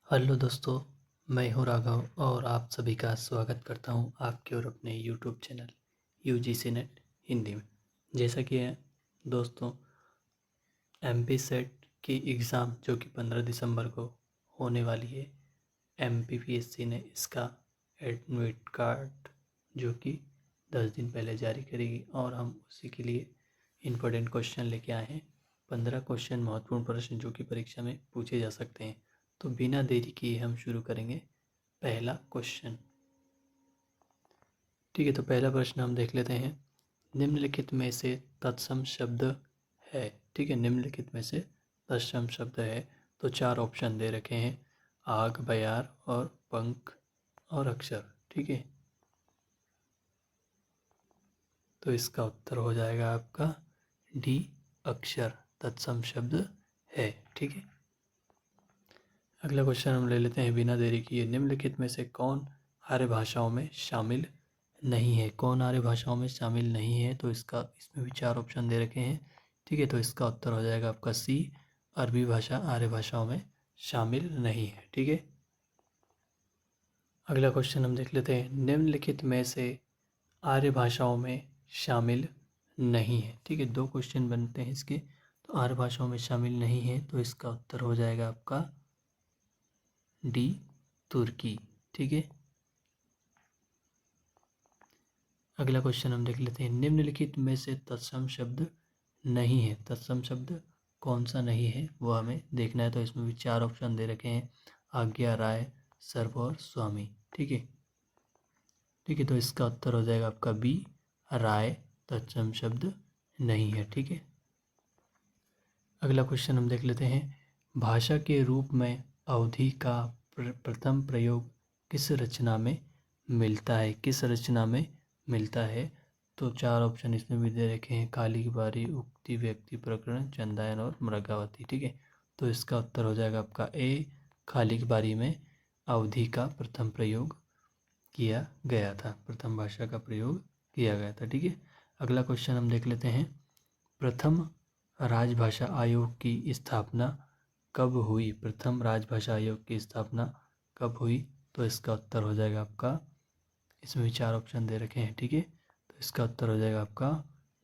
Hello दोस्तों, मैं हूं राघव और आप सभी का स्वागत करता हूं आपके और अपने YouTube channel UGC net Hindi में। जैसा कि दोस्तों, एमपी सेट की एग्ज़ाम जो कि 15 दिसंबर को होने वाली है, एमपीपीएससी ने इसका एडमिट कार्ड जो कि 10 दिन पहले जारी करेगी और हम उसी के लिए इम्पोर्टेंट क्वेश्चन लेके आए हैं। 15 क्वेश्चन महत्वपूर्ण प्रश्न जो कि परीक्षा में पूछे जा सकते हैं। तो बिना देरी किए हम शुरू करेंगे पहला क्वेश्चन। ठीक है, तो पहला प्रश्न हम देख लेते हैं। निम्नलिखित में से तत्सम शब्द है। ठीक है, निम्नलिखित में से तत्सम शब्द है। तो 4 ऑप्शन दे रखे हैं, आग, बयार और पंख और अक्षर। ठीक है, तो इसका उत्तर हो जाएगा आपका डी, अक्षर तत्सम शब्द है। ठीक है, अगला क्वेश्चन हम ले लेते हैं बिना देरी किए। निम्नलिखित में से कौन आर्य भाषाओं में शामिल नहीं है? कौन आर्य भाषाओं में शामिल नहीं है? तो इसमें भी 4 ऑप्शन दे रखे हैं। ठीक है, तो इसका उत्तर हो जाएगा आपका सी, अरबी भाषा आर्य भाषाओं में शामिल नहीं है। ठीक है, अगला क्वेश्चन हम देख लेते हैं। निम्नलिखित में से आर्य भाषाओं में शामिल नहीं है। ठीक है, 2 क्वेश्चन बनते हैं इसके। तो आर्य भाषाओं में शामिल नहीं है, तो इसका उत्तर हो जाएगा आपका डी, तुर्की। ठीक है, अगला क्वेश्चन हम देख लेते हैं। निम्नलिखित में से तत्सम शब्द नहीं है। तत्सम शब्द कौन सा नहीं है वो हमें देखना है। तो इसमें भी 4 ऑप्शन दे रखे हैं, आज्ञा, राय, सर्व और स्वामी। ठीक है, ठीक है, तो इसका उत्तर हो जाएगा आपका बी, राय तत्सम शब्द नहीं है। ठीक है, अगला क्वेश्चन हम देख लेते हैं। भाषा के रूप में अवधि का प्रथम प्रयोग किस रचना में मिलता है? किस रचना में मिलता है? तो 4 ऑप्शन इसमें भी दे रखे हैं, काली की बारी, उक्ति, व्यक्ति, प्रकरण, चंदायन और मृगावती। ठीक है, तो इसका उत्तर हो जाएगा आपका ए, खाली की बारी में अवधि का प्रथम प्रयोग किया गया था, प्रथम भाषा का प्रयोग किया गया था। ठीक है, अगला क्वेश्चन हम देख लेते हैं। प्रथम राजभाषा आयोग की स्थापना कब हुई? प्रथम राजभाषा आयोग की स्थापना कब हुई? तो इसका उत्तर हो जाएगा आपका, इसमें भी 4 ऑप्शन दे रखे हैं। ठीक है, तो इसका उत्तर हो जाएगा आपका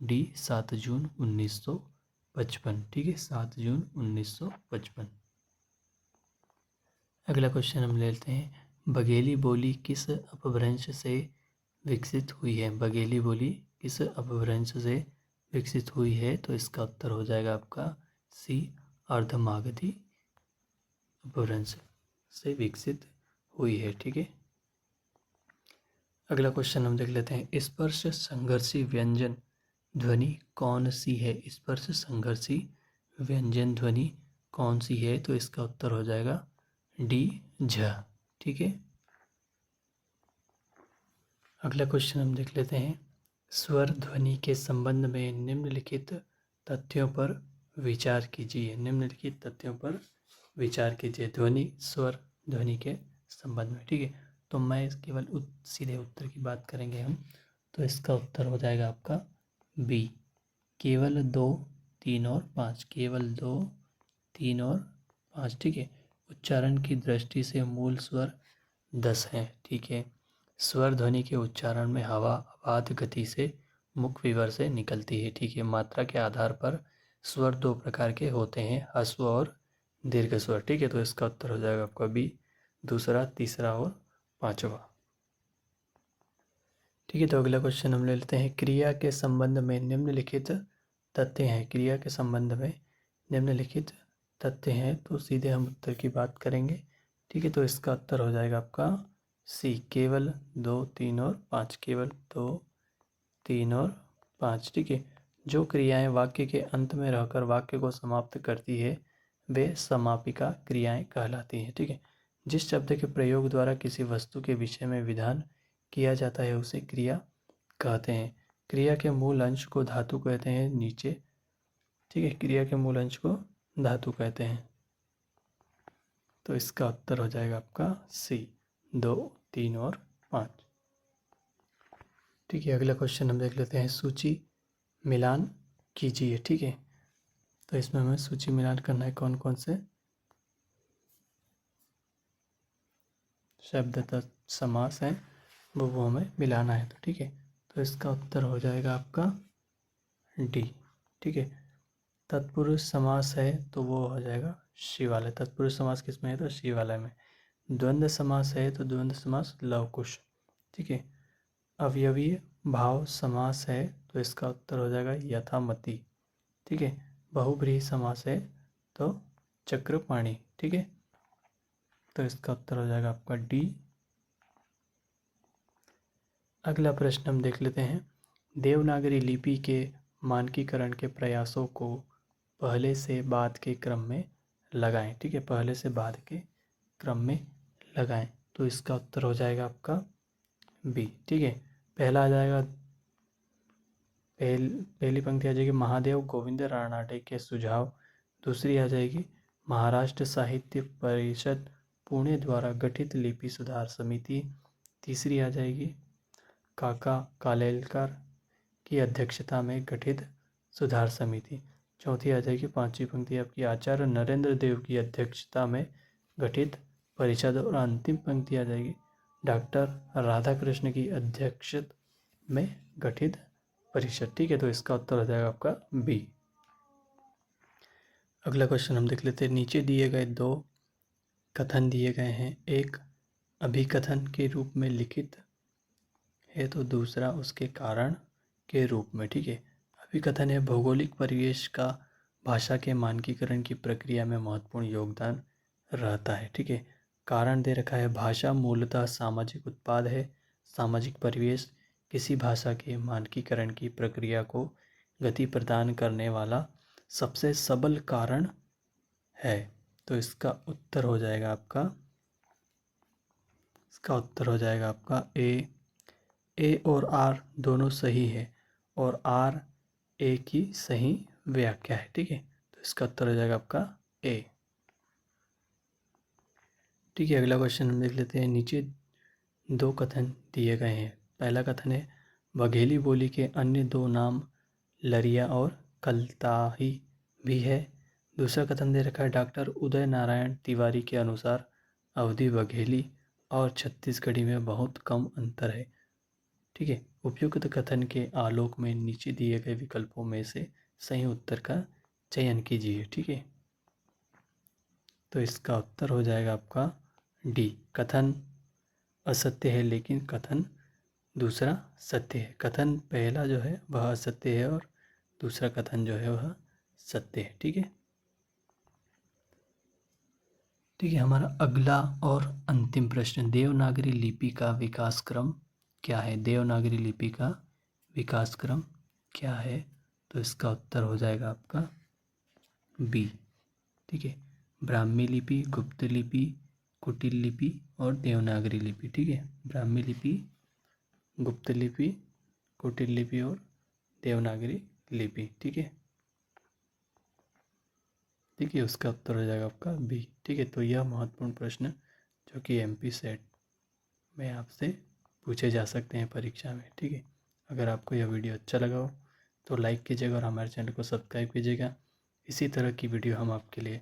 डी, 7 जून 1955। ठीक है, 7 जून 1955। अगला क्वेश्चन हम लेते हैं। बघेली बोली किस अपभ्रंश से विकसित हुई है? बघेली बोली किस अपभ्रंश से विकसित हुई है? तो इसका उत्तर हो जाएगा आपका सी, अर्धमागधी अपभ्रंश से विकसित हुई है। ठीक है, अगला क्वेश्चन हम देख लेते हैं। स्पर्श संघर्षी व्यंजन ध्वनि कौन सी है? स्पर्श संघर्षी व्यंजन ध्वनि कौन सी है? तो इसका उत्तर हो जाएगा डी, झ। ठीक है, अगला क्वेश्चन हम देख लेते हैं। स्वर ध्वनि के संबंध में निम्नलिखित तथ्यों पर विचार कीजिए। निम्नलिखित तथ्यों पर विचार कीजिए ध्वनि, स्वर ध्वनि के संबंध में। ठीक है, तो मैं केवल सीधे उत्तर की बात करेंगे हम। तो इसका उत्तर हो जाएगा आपका बी, केवल 2, 3 और 5। केवल 2, 3 और 5। ठीक है, उच्चारण की दृष्टि से मूल स्वर 10 हैं। ठीक है, स्वर ध्वनि के उच्चारण में हवा अबाध गति से मुख विवर से निकलती है। ठीक है, मात्रा के आधार पर स्वर 2 प्रकार के होते हैं, ह्रस्व और दीर्घ स्वर। ठीक है, तो इसका उत्तर हो जाएगा आपका बी, दूसरा, तीसरा और पांचवा। ठीक है, तो अगला क्वेश्चन हम ले लेते हैं। क्रिया के संबंध में निम्नलिखित तथ्य हैं। क्रिया के संबंध में निम्नलिखित तथ्य हैं, तो सीधे हम उत्तर की बात करेंगे। ठीक है, तो इसका उत्तर हो जाएगा आपका सी, केवल 2, 3 और 5। केवल 2, 3 और 5। ठीक है, जो क्रियाएं वाक्य के अंत में रहकर वाक्य को समाप्त करती है वे समापिका क्रियाएं कहलाती हैं। ठीक है, जिस शब्द के प्रयोग द्वारा किसी वस्तु के विषय में विधान किया जाता है उसे क्रिया कहते हैं। क्रिया के मूल अंश को धातु कहते हैं नीचे। ठीक है, क्रिया के मूल अंश को धातु कहते हैं। तो इसका उत्तर हो जाएगा आपका सी, 2, 3 और 5। ठीक है, अगला क्वेश्चन हम देख लेते हैं। सूची मिलान कीजिए। ठीक है, तो इसमें हमें सूची मिलान करना है कौन कौन से। शब्द तत्समास है वो हमें मिलाना है। तो ठीक है, तो इसका उत्तर हो जाएगा आपका डी। ठीक है, तत्पुरुष समास है तो वो हो जाएगा शिवालय। तत्पुरुष समास किस में है? तो शिवालय में। द्वंद्व समास है तो द्वंद्व समास लवकुश। ठीक है, अवयवीय भाव समास है तो इसका उत्तर हो जाएगा यथामति। ठीक है, बहुब्रीहि समास है तो चक्रपाणि। ठीक है, तो इसका उत्तर हो जाएगा आपका डी। अगला प्रश्न हम देख लेते हैं। देवनागरी लिपि के मानकीकरण के प्रयासों को पहले से बाद के क्रम में लगाएं। ठीक है, पहले से बाद के क्रम में लगाएं, तो इसका उत्तर हो जाएगा आपका बी। ठीक है, पहला आ जाएगा, पहली पंक्ति आ जाएगी महादेव गोविंद राणाडे के सुझाव। दूसरी आ जाएगी महाराष्ट्र साहित्य परिषद पुणे द्वारा गठित लिपि सुधार समिति। तीसरी आ जाएगी काका कालेलकर की अध्यक्षता में गठित सुधार समिति। चौथी आ जाएगी, पांचवी पंक्ति आपकी आचार्य नरेंद्र देव की अध्यक्षता में गठित परिषद। और अंतिम पंक्ति आ जाएगी डॉक्टर राधाकृष्ण की अध्यक्षता में गठित परिषद। ठीक है, तो इसका उत्तर हो जाएगा आपका बी। अगला क्वेश्चन हम देख लेते हैं। नीचे दिए गए दो कथन दिए गए हैं, एक अभिकथन के रूप में लिखित है तो दूसरा उसके कारण के रूप में। ठीक है, अभिकथन है भौगोलिक परिवेश का भाषा के मानकीकरण की प्रक्रिया में महत्वपूर्ण योगदान रहता है। ठीक है, कारण दे रखा है भाषा मूलतः सामाजिक उत्पाद है। सामाजिक परिवेश किसी भाषा के मानकीकरण की प्रक्रिया को गति प्रदान करने वाला सबसे सबल कारण है। तो इसका उत्तर हो जाएगा आपका ए और आर दोनों सही है और आर ए की सही व्याख्या है। ठीक है, तो इसका उत्तर हो जाएगा आपका ए। ठीक है, अगला क्वेश्चन हम देख लेते हैं। नीचे दो कथन दिए गए हैं। पहला कथन है बघेली बोली के अन्य दो नाम लरिया और कलताही भी है। दूसरा कथन दे रखा है डॉक्टर उदय नारायण तिवारी के अनुसार अवधी बघेली और छत्तीसगढ़ी में बहुत कम अंतर है। ठीक है, उपयुक्त कथन के आलोक में नीचे दिए गए विकल्पों में से सही उत्तर का चयन कीजिए। ठीक है, तो इसका उत्तर हो जाएगा आपका डी। कथन असत्य है लेकिन कथन दूसरा सत्य है। कथन पहला जो है वह असत्य है और दूसरा कथन जो है वह सत्य है। ठीक है, हमारा अगला और अंतिम प्रश्न, देवनागरी लिपि का विकास क्रम क्या है? देवनागरी लिपि का विकास क्रम क्या है? तो इसका उत्तर हो जाएगा आपका बी। ठीक है, ब्राह्मी लिपि, गुप्त लिपि, कुटिल लिपि और देवनागरी लिपि। ठीक है, ब्राह्मी लिपि, गुप्त लिपि, कुटिल लिपि और देवनागरी लिपि। ठीक है, उसका उत्तर हो जाएगा आपका बी। ठीक है, तो यह महत्वपूर्ण प्रश्न जो कि एमपी सेट में आपसे पूछे जा सकते हैं परीक्षा में। ठीक है, अगर आपको यह वीडियो अच्छा लगा हो तो लाइक कीजिएगा और हमारे चैनल को सब्सक्राइब कीजिएगा। इसी तरह की वीडियो हम आपके लिए